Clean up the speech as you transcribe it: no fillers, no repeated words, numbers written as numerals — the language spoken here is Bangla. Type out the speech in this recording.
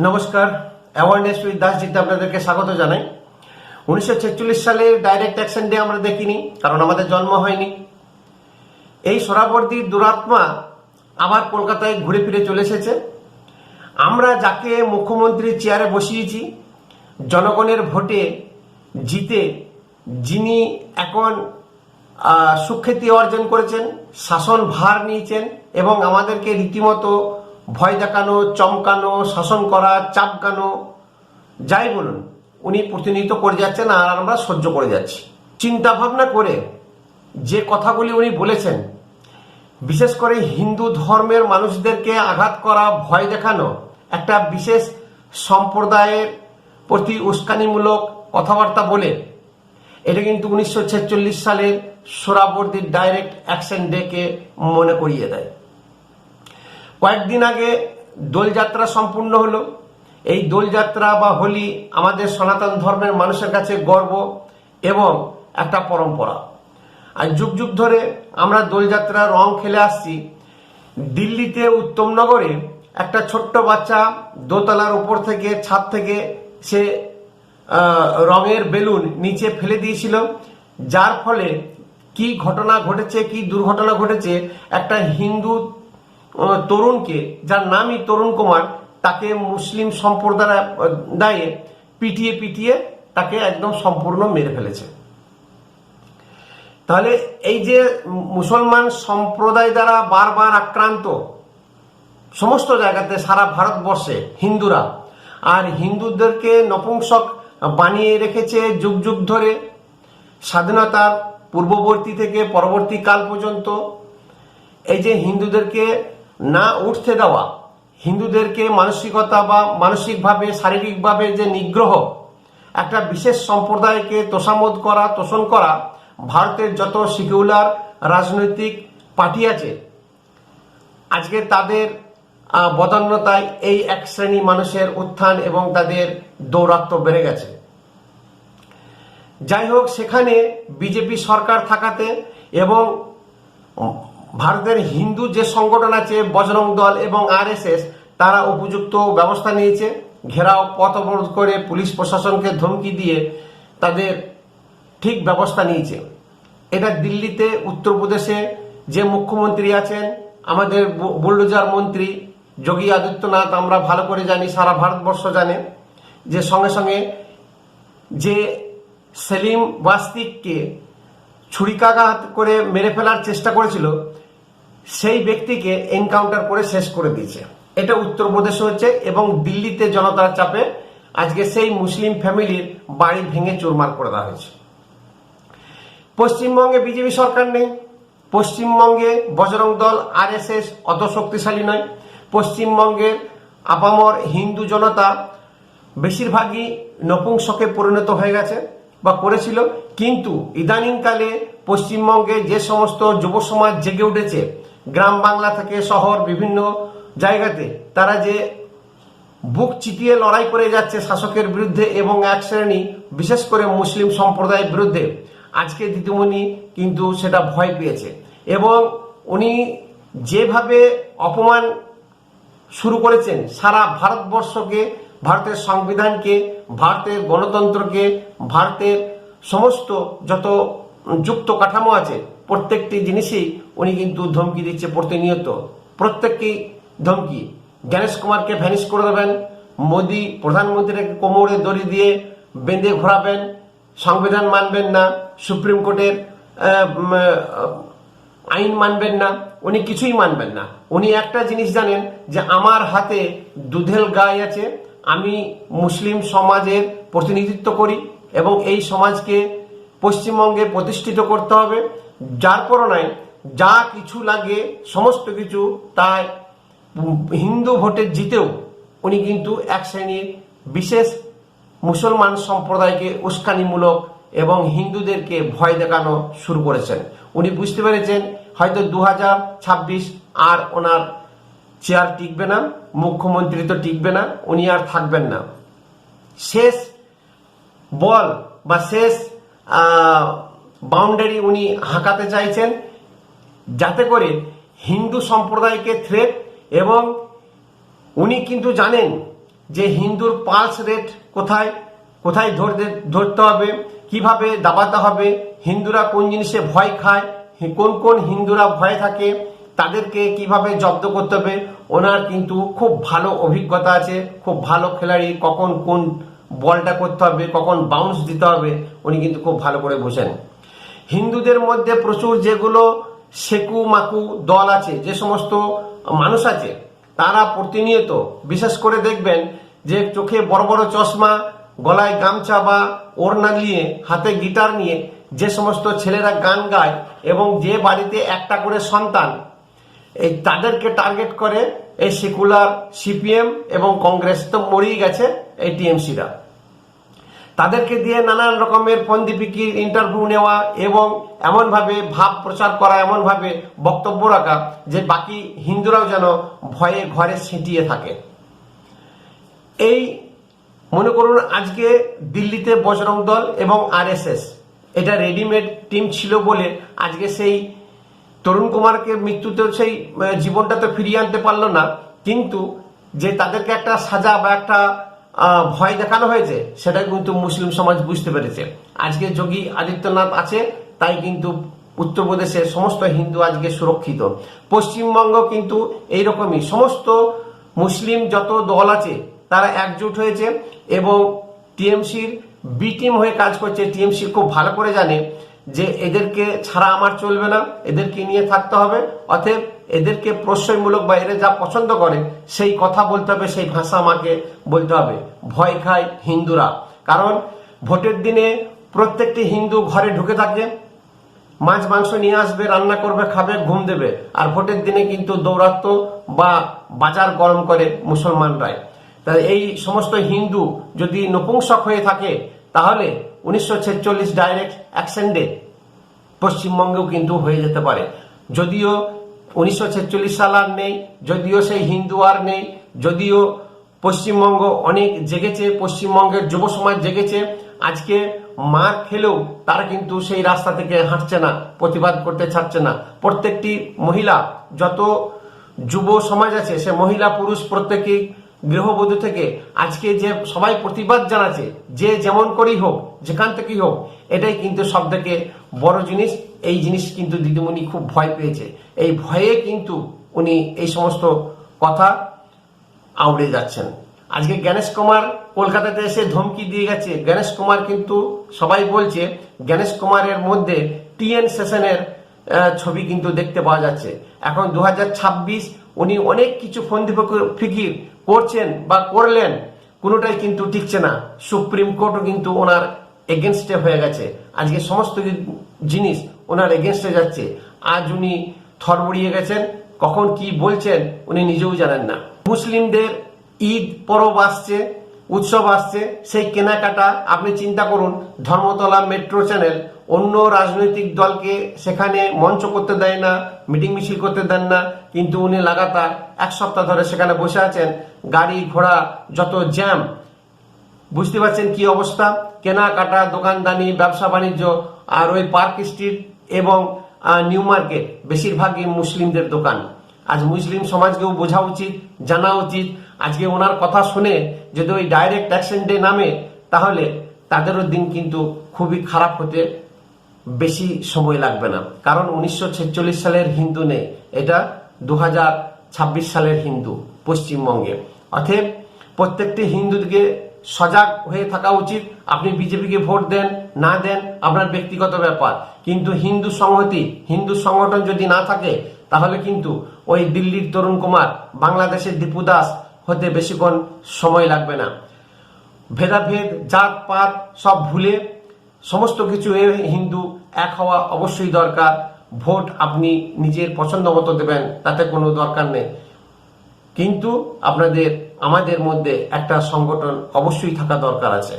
নমস্কার, অ্যাওয়ারনেস উইথ দাসজিতে আপনাদেরকে স্বাগত জানাই। 1946 সালে ডাইরেক্ট অ্যাকশন ডে আমরা দেখিনি, কারণ আমাদের জন্ম হয়নি। এই সোহরাওয়ার্দীর দুরাত্মা আবার কলকাতায় ঘুরে ফিরে চলে এসেছে। আমরা যাকে মুখ্যমন্ত্রী চেয়ারে বসিয়েছি, জনগণের ভোটে জিতে যিনি এখন সুখ্যাতি অর্জন করেছেন, শাসন ভার নিয়েছেন এবং আমাদেরকে রীতিমতো ভয় দেখানো, চমকানো, শাসন করা, চাপকানো, যাই বলুন, উনি প্রতিনিধিত্ব করে যাচ্ছেন আর আমরা সহ্য করে যাচ্ছি। চিন্তা ভাবনা করে যে কথাগুলি উনি বলেছেন, বিশেষ করে হিন্দু ধর্মের মানুষদেরকে আঘাত করা, ভয় দেখানো, একটা বিশেষ সম্প্রদায়ের প্রতি উস্কানিমূলক কথাবার্তা বলে, এটা কিন্তু 1946 সালের সোহরাওয়ার্দীর ডাইরেক্ট অ্যাকশন ডেকে মনে করিয়ে দেয়। কয়েকদিন আগে দোলযাত্রা সম্পূর্ণ হলো। এই দোলযাত্রা বা হোলি আমাদের সনাতন ধর্মের মানুষের কাছে গর্ব এবং একটা পরম্পরা। আর যুগ যুগ ধরে আমরা দোলযাত্রা রং খেলে আসছি। দিল্লিতে উত্তমনগরে একটা ছোট্ট বাচ্চা দোতলার উপর থেকে, ছাদ থেকে সে রঙের বেলুন নিচে ফেলে দিয়েছিল, যার ফলে কি ঘটনা ঘটেছে, কি দুর্ঘটনা ঘটেছে, একটা হিন্দু তরুণকে, যার নামই তরুণ কুমার, তাকে মুসলিম সম্প্রদায়ে পিটিয়ে পিটিয়ে তাকে একদম সম্পূর্ণ মেরে ফেলেছে। তাহলে এই যে মুসলমান সম্প্রদায় দ্বারা বারবার আক্রান্ত সমস্ত জায়গাতে, সারা ভারতবর্ষে হিন্দুরা, আর হিন্দুদেরকে নপুংসক বানিয়ে রেখেছে যুগ যুগ ধরে, স্বাধীনতার পূর্ববর্তী থেকে পরবর্তী কাল পর্যন্ত। এই যে হিন্দুদেরকে না উঠতে দেওয়া, হিন্দুদেরকে মানসিকতা বা মানসিকভাবে, শারীরিকভাবে যে নিগ্রহ, একটা বিশেষ সম্প্রদায়কে তোষামোদ করা, তোষণ করা, ভারতের যত সেকুলার রাজনৈতিক পার্টি আছে, আজকে তাদের বদান্যতায় এই এক শ্রেণী মানুষের উত্থান এবং তাদের দৌরাত্ম্য বেড়ে গেছে। যাই হোক, সেখানে বিজেপি সরকার থাকাতে এবং ভারতের হিন্দু যে সংগঠন আছে, বজরং দল এবং আরএসএস, তারা উপযুক্ত ব্যবস্থা নিয়েছে। ঘেরাও, পথ অবরোধ করে পুলিশ প্রশাসনকে ধমকি দিয়ে তাদের ঠিক ব্যবস্থা নিয়েছে। এটা দিল্লিতে, উত্তরপ্রদেশে যে মুখ্যমন্ত্রী আছেন, আমাদের বুলডোজার মন্ত্রী যোগী আদিত্যনাথ, আমরা ভালো করে জানি, সারা ভারতবর্ষ জানে, যে সঙ্গে সঙ্গে যে সেলিম ওয়াস্তিককে ছুরিকাঘাত করে মেরে ফেলার চেষ্টা করেছিল, সেই ব্যক্তিকে এনকাউন্টার করে শেষ করে দিয়েছে। এটা উত্তরপ্রদেশে হচ্ছে এবং দিল্লিতে জনতার চাপে আজকে সেই মুসলিম ফ্যামিলির বাড়ি ভেঙে চুরমার করে দেওয়া হয়েছে। পশ্চিমবঙ্গে বিজেপি সরকার নেই, পশ্চিমবঙ্গে বজরং দল আরএসএস অত শক্তিশালী নয়, পশ্চিমবঙ্গের আপামর হিন্দু জনতা বেশিরভাগই নপুংসকে পরিণত হয়ে গেছে বা করেছিল। কিন্তু ইদানিংকালে পশ্চিমবঙ্গে যে সমস্ত যুব সমাজ জেগে উঠেছে, গ্রাম বাংলা থেকে শহর, বিভিন্ন জায়গাতে তারা যে বুক চিতিয়ে লড়াই করে যাচ্ছে শাসকের বিরুদ্ধে এবং এক শ্রেণী বিশেষ করে মুসলিম সম্প্রদায়ের বিরুদ্ধে, আজকে দিদিমণি কিন্তু সেটা ভয় পেয়েছে এবং উনি যেভাবে অপমান শুরু করেছেন সারা ভারতবর্ষকে, ভারতের সংবিধানকে, ভারতের গণতন্ত্রকে, ভারতের সমস্ত যত যুক্ত কাঠামো আছে, প্রত্যেকটি জিনিসই উনি কিন্তু ধমকি দিচ্ছে প্রতিনিয়ত। প্রত্যেককেই ধমকি। গণেশ কুমারকে ভ্যানিশ করে দেবেন, মোদী প্রধানমন্ত্রীকে কোমরে দড়ি দিয়ে বেঁধে ঘোরাবেন, সংবিধান মানবেন না, সুপ্রিম কোর্টের আইন মানবেন না, উনি কিছুই মানবেন না। উনি একটা জিনিস জানেন, যে আমার হাতে দুধেল গাই আছে, আমি মুসলিম সমাজের প্রতিনিধিত্ব করি এবং এই সমাজকে পশ্চিমবঙ্গে প্রতিষ্ঠিত করতে হবে, যার পরনায় যা কিছু লাগে সমস্ত কিছু, তাই হিন্দু ভোটে জিতেও উনি কিন্তু এক শ্রেণীর বিশেষ মুসলমান সম্প্রদায়কে উস্কানিমূলক এবং হিন্দুদেরকে ভয় দেখানো শুরু করেছেন। উনি বুঝতে পেরেছেন হয়তো 2026 আর ওনার চেয়ার টিকবে না, মুখ্যমন্ত্রী তো টিকবে না, উনি আর থাকবেন না। শেষ বল বা শেষ বাউন্ডারি উনি হাঁকাতে চাইছেন, যাতে করে হিন্দু সম্প্রদায়কে থ্রেট, এবং উনি কিন্তু জানেন যে হিন্দুর পালস রেট কোথায় কোথায় ধরতে হবে, কিভাবে দাবাতে হবে, হিন্দুরা কোন জিনিসে ভয় খায়, কোন কোন হিন্দুরা ভয় থাকে, তাদেরকে কিভাবে জব্দ করতে হবে। ওনার কিন্তু খুব ভালো অভিজ্ঞতা আছে, খুব ভালো খেলাড়ি, কখন কোন বলটা করতে হবে, কখন বাউন্স দিতে হবে, উনি কিন্তু খুব ভালো করে বোঝেন। হিন্দুদের মধ্যে প্রচুর যেগুলো সেকু মাকু দল আছে, যে সমস্ত মানুষ আছে, তারা প্রতিনিয়ত বিশেষ করে দেখবেন যে চোখে বড় বড় চশমা, গলায় গামছা বা ওড়না নিয়ে, হাতে গিটার নিয়ে যে সমস্ত ছেলেরা গান গায় এবং যে বাড়িতে একটা করে সন্তান, এই তাদেরকে টার্গেট করে এই সেকুলার সিপিএম এবং কংগ্রেস তো মরেই গেছে, এই টিএমসিরা তাদেরকে দিয়ে নানান রকমের ফন্দিফিকির ইন্টারভিউ নেওয়া এবং এমনভাবে ভাব প্রচার করা, এমনভাবে বক্তব্য রাখা যে বাকি হিন্দুরাও যেন ভয়ে ঘরে সেটিয়ে থাকে। এই মনে করুন আজকে দিল্লিতে বজরং দল এবং আরএসএস এটা রেডিমেড টিম ছিল বলে আজকে সেই তরুণ কুমারকে মৃত্যুতে সেই জীবনটা তো ফিরিয়ে আনতে পারলো না, কিন্তু যে তাদেরকে একটা সাজা বা একটা ভয় দেখানো হয়েছে সেটা কিন্তু মুসলিম সমাজ বুঝতে পেরেছে। আজকে যোগী আদিত্যনাথ আছে, তাই কিন্তু উত্তরপ্রদেশের সমস্ত হিন্দু আজকে সুরক্ষিত। পশ্চিমবঙ্গ কিন্তু এইরকমই, সমস্ত মুসলিম যত দল আছে তারা একজোট হয়েছে এবং টিএমসির বি টিম হয়ে কাজ করছে। টিএমসি খুব ভালো করে জানে যে এদেরকে ছাড়া আমার চলবে না, এদেরকে নিয়ে থাকতে হবে, অতএব এদেরকে প্রশ্রয়মূলক বা এরা যা পছন্দ করে সেই কথা বলতে হবে, সেই ভাষা আমাকে বলতে হবে। ভয় খায় হিন্দুরা, কারণ ভোটের দিনে প্রত্যেকটি হিন্দু ঘরে ঢুকে থাকে, মাছ মাংস নিয়ে আসবে, রান্না করবে, খাবে, ঘুম দেবে, আর ভোটের দিনে কিন্তু দৌরাত্ম বা বাজার গরম করে মুসলমানরাই। তাই এই সমস্ত হিন্দু যদি নপুংসক হয়ে থাকে তাহলে 1946 ডাইরেক্ট অ্যাকশন ডে পশ্চিমবঙ্গেও কিন্তু হয়ে যেতে পারে। যদিও 1946 সাল আর নেই, যদিও সেই হিন্দু আর নেই, যদিও পশ্চিমবঙ্গ অনেক জেগেছে, পশ্চিমবঙ্গের যুব সমাজ জেগেছে, আজকে মার খেলেও তারা কিন্তু সেই রাস্তা থেকে হাঁটছে না, প্রতিবাদ করতে ছাড়ছে না। প্রত্যেকটি মহিলা, যত যুব সমাজ আছে, সে মহিলা পুরুষ প্রত্যেকেই গৃহবধূ থেকে আজকে যে সবাই প্রতিবাদ জানাচ্ছে, যে যেমন করেই হোক, যেখান থেকেই হোক, এটাই কিন্তু সব থেকে বড় জিনিস। এই জিনিস কিন্তু দিদিমণি খুব ভয় পেয়েছে, এই ভয়ে কিন্তু উনি এই সমস্ত কথা আউড়ে যাচ্ছেন। আজকে গণেশ কুমার কলকাতাতে এসে ধমকি দিয়ে গেছে। গণেশ কুমার কিন্তু সবাই বলছে গণেশ কুমারের মধ্যে টিএন সেশনের ছবি কিন্তু দেখতে পাওয়া যাচ্ছে। এখন 2026, উনি অনেক কিছু ফন্দি ফিকির করছেন বা করলেন, কোনোটাই কিন্তু টিকছে না। সুপ্রিম কোর্টও কিন্তু ওনার এগেনস্টে হয়ে গেছে। আজকে সমস্ত জিনিস ওনার এগেনস্টে যাচ্ছে। আজ উনি থরবড়িয়ে গেছেন, কখন কি বলছেন উনি নিজেও জানেন না। মুসলিমদের ঈদ পরব আসছে, উৎসব আসছে, সেই কেনাকাটা আপনি চিন্তা করুন। ধর্মতলা মেট্রো চ্যানেল অন্য রাজনৈতিক দলকে সেখানে মঞ্চ করতে দেয় না, মিটিং মিছিল করতে দেন না, কিন্তু উনি লাগাতার 1 সপ্তাহ ধরে সেখানে বসে আছেন। গাড়ি ঘোড়া যত জ্যাম, বুঝতে পারছেন কি অবস্থা। কেনাকাটা, দোকানদানি, ব্যবসা বাণিজ্য, আর ওই পার্ক স্ট্রিট এবং নিউ মার্কেট বেশিরভাগই মুসলিমদের দোকান। আজ মুসলিম সমাজকেও বোঝা উচিত, জানা উচিত। আজকে ওনার কথা শুনে যদি ওই ডাইরেক্ট অ্যাকশন ডে নামে, তাহলে তাদেরও দিন কিন্তু খুবই খারাপ হতে বেশি সময় লাগবে না। কারণ 1946 সালের হিন্দু নেই, এটা 2026 সালের হিন্দু পশ্চিমবঙ্গে। অতএব প্রত্যেকটি হিন্দুকে সজাগ হয়ে থাকা উচিত। আপনি বিজেপিকে ভোট দেন না দেন আপনার ব্যক্তিগত ব্যাপার, কিন্তু হিন্দু সংহতি, হিন্দু সংগঠন যদি না থাকে তাহলে কিন্তু ওই দিল্লির তরুণ কুমার, বাংলাদেশের দীপু দাস হতে বেশিক্ষণ সময় লাগবে না। ভেদাভেদ, জাত পাত সব ভুলে সমস্ত কিছু হিন্দু এক হওয়া অবশ্যই দরকার। ভোট আপনি নিজের পছন্দ মতো দেবেন, তাতে কোনো দরকার নেই, কিন্তু আমাদের মধ্যে একটা সংগঠন অবশ্যই থাকা দরকার আছে।